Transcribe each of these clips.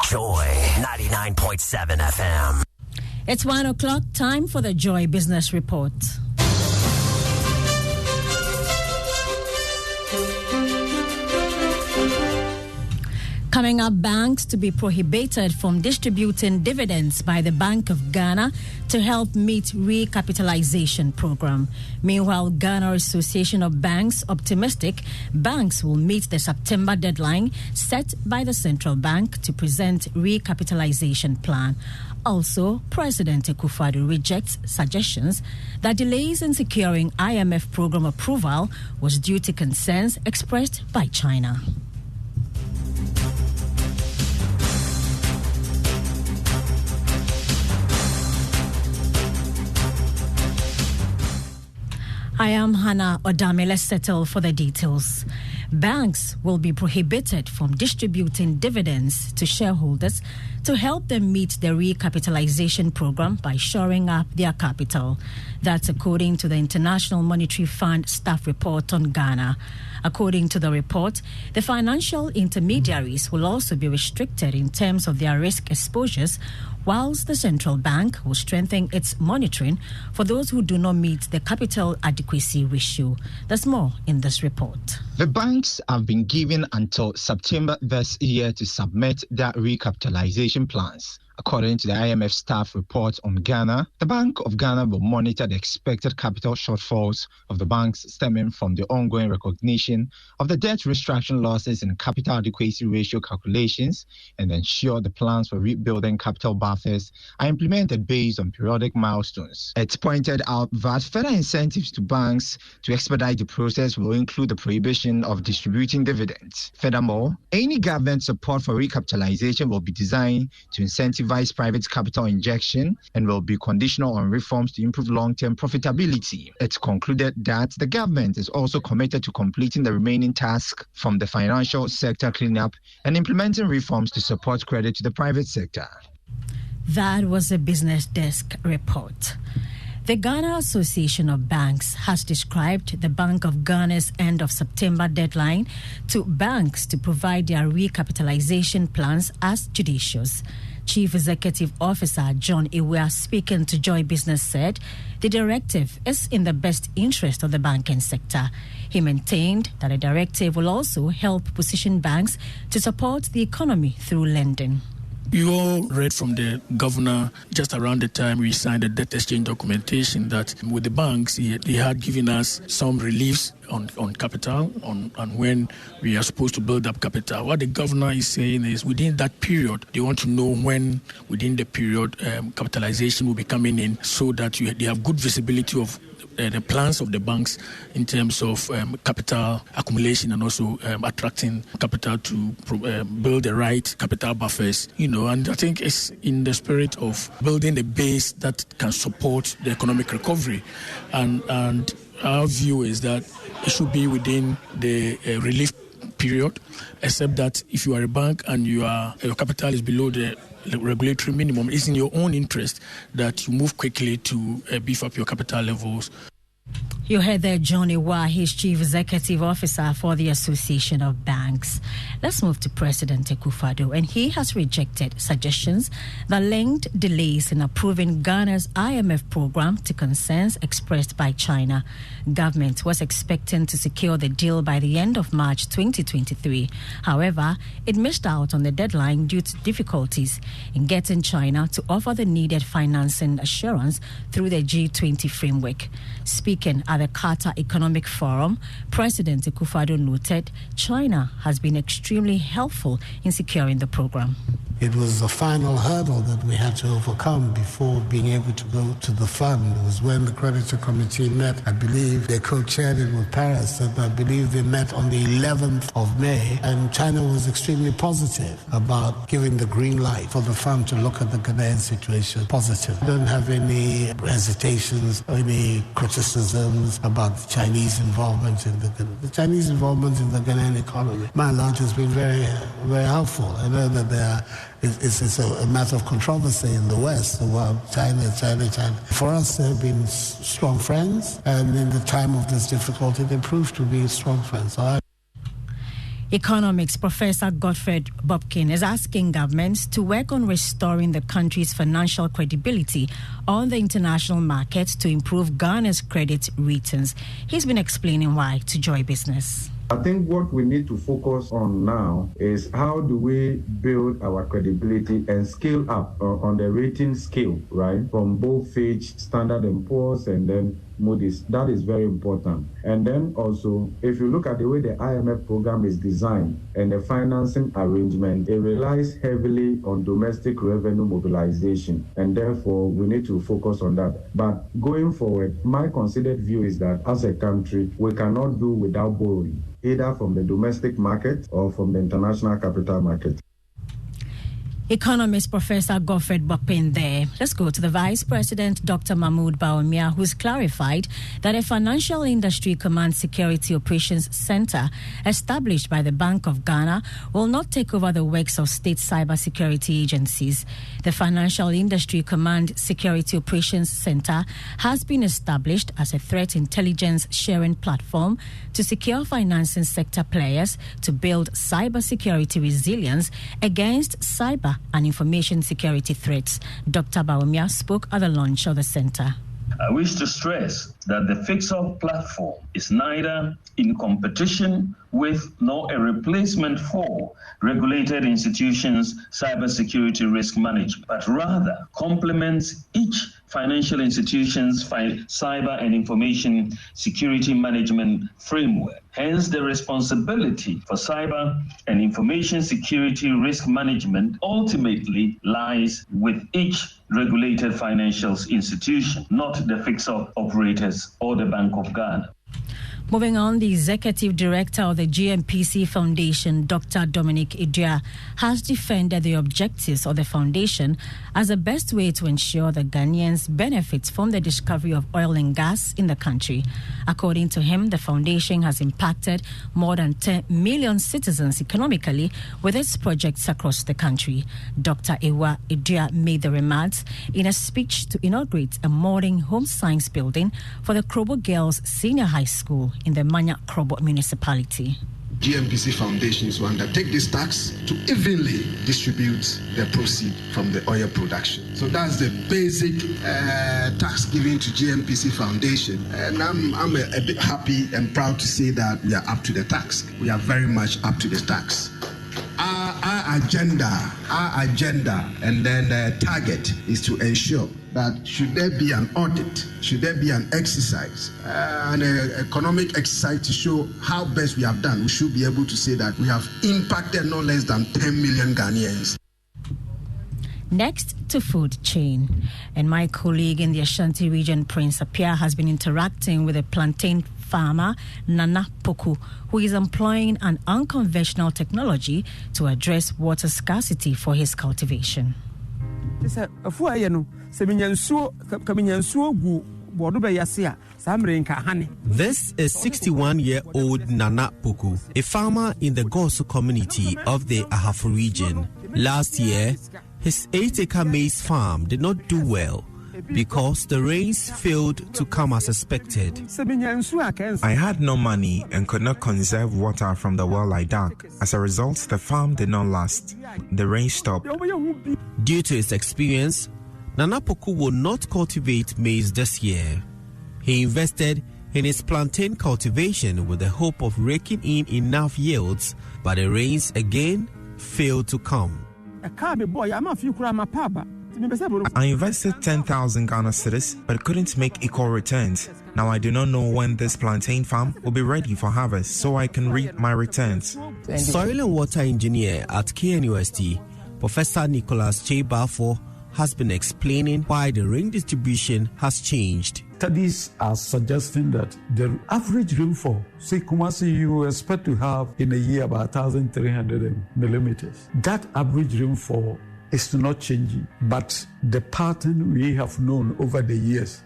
Joy 99.7 FM. It's 1 o'clock, time for the Joy Business Report. Coming up, banks to be prohibited from distributing dividends by the Bank of Ghana to help meet recapitalization program. Meanwhile, Ghana Association of Banks optimistic banks will meet the September deadline set by the central bank to present recapitalization plan. Also, President Akufo-Addo rejects suggestions that delays in securing IMF program approval was due to concerns expressed by China. I am Hannah Odame. Let's settle for the details. Banks will be prohibited from distributing dividends to shareholders to help them meet the recapitalization program by shoring up their capital. That's according to the International Monetary Fund staff report on Ghana. According to the report, the financial intermediaries will also be restricted in terms of their risk exposures, whilst the central bank will strengthen its monitoring for those who do not meet the capital adequacy ratio. There's more in this report. The banks have been given until September this year to submit their recapitalization plans. According to the IMF staff report on Ghana, the Bank of Ghana will monitor the expected capital shortfalls of the banks stemming from the ongoing recognition of the debt restructuring losses in capital adequacy ratio calculations and ensure the plans for rebuilding capital buffers are implemented based on periodic milestones. It's pointed out that further incentives to banks to expedite the process will include the prohibition of distributing dividends. Furthermore, any government support for recapitalization will be designed to incentivize private capital injection and will be conditional on reforms to improve long-term profitability. It's concluded that the government is also committed to completing the remaining task from the financial sector cleanup and implementing reforms to support credit to the private sector. That was a Business Desk report. The Ghana Association of Banks has described the Bank of Ghana's end of September deadline to banks to provide their recapitalization plans as judicious. Chief Executive Officer John Iwea, speaking to Joy Business, said the directive is in the best interest of the banking sector. He maintained that the directive will also help position banks to support the economy through lending. You all read from the governor just around the time we signed the debt exchange documentation that with the banks, they had given us some reliefs on capital, on when we are supposed to build up capital. What the governor is saying is within that period, they want to know when within the period capitalization will be coming in so that they have good visibility of the plans of the banks in terms of capital accumulation and also attracting capital to build the right capital buffers, and I think it's in the spirit of building the base that can support the economic recovery. And our view is that it should be within the relief period, except that if you are a bank and your capital is below the regulatory minimum, it's in your own interest that you move quickly to beef up your capital levels. You heard there John Iwea, his Chief Executive Officer for the Association of Banks. Let's move to President Akufo-Addo, and he has rejected suggestions that linked delays in approving Ghana's IMF program to concerns expressed by China. Government was expecting to secure the deal by the end of March 2023. However, it missed out on the deadline due to difficulties in getting China to offer the needed financing assurance through the G20 framework. Speaking at the Qatar Economic Forum, President Akufo-Addo noted China has been extremely helpful in securing the program. It was the final hurdle that we had to overcome before being able to go to the fund. It was when the creditor committee met. I believe they co-chaired it with Paris, and I believe they met on the 11th of May, and China was extremely positive about giving the green light for the fund to look at the Ghanaian situation positive. I don't have any hesitations or any criticisms about the Chinese involvement in the Chinese involvement in the Ghanaian economy. By and large, has been very, very helpful. I know that it's a matter of controversy in the West about China. For us, they've been strong friends, and in the time of this difficulty, they proved to be strong friends. Economics Professor Godfred Bopkin is asking governments to work on restoring the country's financial credibility on the international market to improve Ghana's credit ratings. He's been explaining why to Joy Business. I think what we need to focus on now is how do we build our credibility and scale up on the rating scale, right? From both Fitch, Standard & Poor's, and then Moody's. That is very important. And then also, if you look at the way the IMF program is designed and the financing arrangement, it relies heavily on domestic revenue mobilization. And therefore, we need to focus on that. But going forward, my considered view is that as a country, we cannot do without borrowing, either from the domestic market or from the international capital market. Economist Professor Godfred Bopkin there. Let's go to the Vice President, Dr. Mahmoud Bawumia, who's clarified that a Financial Industry Command Security Operations Center established by the Bank of Ghana will not take over the works of state cybersecurity agencies. The Financial Industry Command Security Operations Center has been established as a threat intelligence sharing platform to secure financing sector players to build cybersecurity resilience against cyber and information security threats. Dr. Bawumia spoke at the launch of the center. I wish to stress that the FIXOP platform is neither in competition with nor a replacement for regulated institutions' cybersecurity risk management, but rather complements each financial institution's cyber and information security management framework. Hence, the responsibility for cyber and information security risk management ultimately lies with each regulated financial institution, not the FIXOP operators or the Bank of Ghana. Moving on, the Executive Director of the GMPC Foundation, Dr. Dominic Idua, has defended the objectives of the foundation as the best way to ensure that Ghanaians benefit from the discovery of oil and gas in the country. According to him, the foundation has impacted more than 10 million citizens economically with its projects across the country. Dr. Ewa Idua made the remarks in a speech to inaugurate a modern home science building for the Krobo Girls Senior High School in the Manya Krobo municipality. GMPC Foundations will undertake this tax to evenly distribute the proceeds from the oil production. So that's the basic tax given to GMPC Foundation. And I'm a bit happy and proud to say that we are up to the tax. We are very much up to the tax. Our agenda and then the target is to ensure that should there be an audit, should there be an exercise, an economic exercise to show how best we have done, we should be able to say that we have impacted no less than 10 million Ghanaians. Next to food chain. And my colleague in the Ashanti region, Prince Appiah, has been interacting with a plantain farmer, Nana Poku, who is employing an unconventional technology to address water scarcity for his cultivation. This is 61-year-old Nana Poku, a farmer in the Gosu community of the Ahafo region. Last year, his 8-acre maize farm did not do well because the rains failed to come as expected. I had no money and could not conserve water from the well I dug. As a result, the farm did not last. The rain stopped. Due to his experience, Nana Poku will not cultivate maize this year. He invested in his plantain cultivation with the hope of raking in enough yields, but the rains again failed to come. I invested 10,000 Ghana cedis, but couldn't make equal returns. Now I do not know when this plantain farm will be ready for harvest, so I can reap my returns. Soil and water engineer at KNUST, Professor Nicholas Chebafo, has been explaining why the rain distribution has changed. Studies are suggesting that the average rainfall, say Kumasi, you expect to have in a year about 1,300 millimeters. That average rainfall is not changing, but the pattern we have known over the years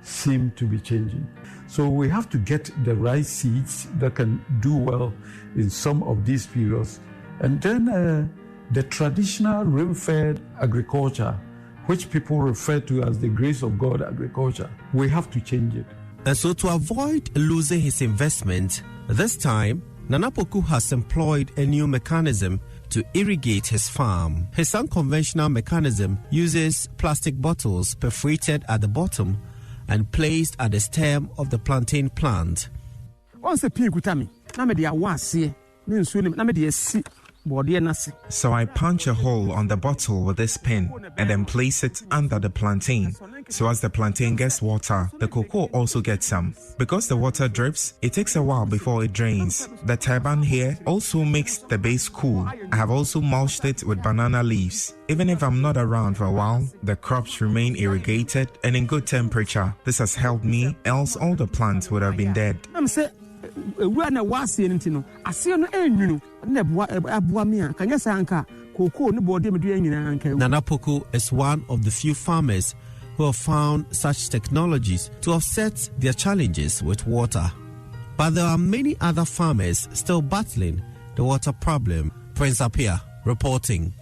seem to be changing. So we have to get the right seeds that can do well in some of these periods. And then the traditional rain-fed agriculture, which people refer to as the grace of God agriculture, we have to change it. And so to avoid losing his investment, this time, Nana Poku has employed a new mechanism to irrigate his farm. His unconventional mechanism uses plastic bottles perforated at the bottom and placed at the stem of the plantain plant. Once a pig with me, Namedi was Namedi So I punch a hole on the bottle with this pin and then place it under the plantain. So as the plantain gets water, the cocoa also gets some. Because the water drips, it takes a while before it drains. The turban here also makes the base cool. I have also mulched it with banana leaves. Even if I'm not around for a while, the crops remain irrigated and in good temperature. This has helped me, else all the plants would have been dead. Nana Poku is one of the few farmers who have found such technologies to offset their challenges with water. But there are many other farmers still battling the water problem. Prince Apia reporting.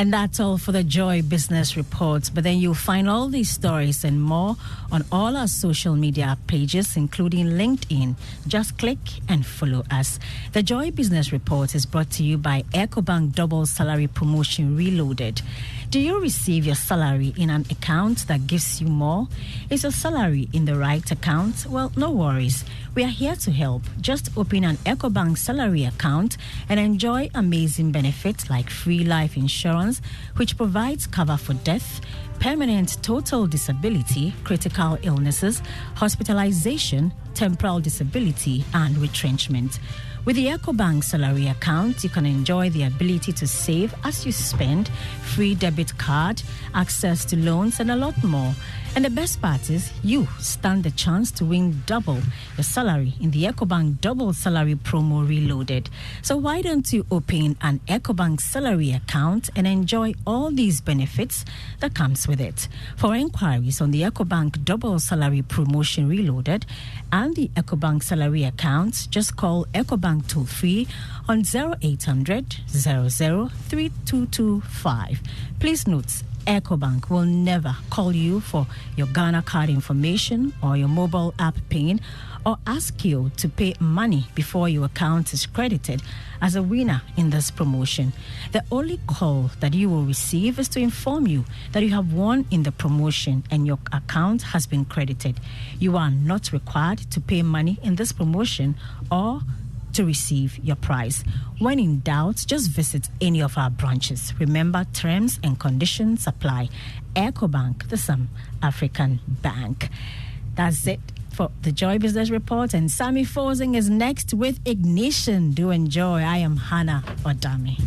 And that's all for the Joy Business Reports. But then you'll find all these stories and more on all our social media pages, including LinkedIn. Just click and follow us. The Joy Business Report is brought to you by EcoBank Double Salary Promotion Reloaded. Do you receive your salary in an account that gives you more? Is your salary in the right account? Well, no worries. We are here to help. Just open an EcoBank salary account and enjoy amazing benefits like free life insurance, which provides cover for death, permanent total disability, critical illnesses, hospitalization, temporal disability, and retrenchment. With the EcoBank salary account, you can enjoy the ability to save as you spend, free debit card, access to loans, and a lot more. And the best part is you stand the chance to win double your salary in the EcoBank Double Salary Promo Reloaded. So why don't you open an EcoBank salary account and enjoy all these benefits that comes with it? For inquiries on the EcoBank Double Salary Promotion Reloaded and the EcoBank salary account, just call EcoBank toll-free on 0800 00 3225. Please note, EcoBank will never call you for your Ghana card information or your mobile app PIN or ask you to pay money before your account is credited as a winner in this promotion. The only call that you will receive is to inform you that you have won in the promotion and your account has been credited. You are not required to pay money in this promotion or to receive your prize. When in doubt, just visit any of our branches. Remember, terms and conditions apply. EcoBank, the Some African Bank. That's it for the Joy Business Report, and Sammy Fosing is next with Ignition. Do enjoy. I am Hannah Odami.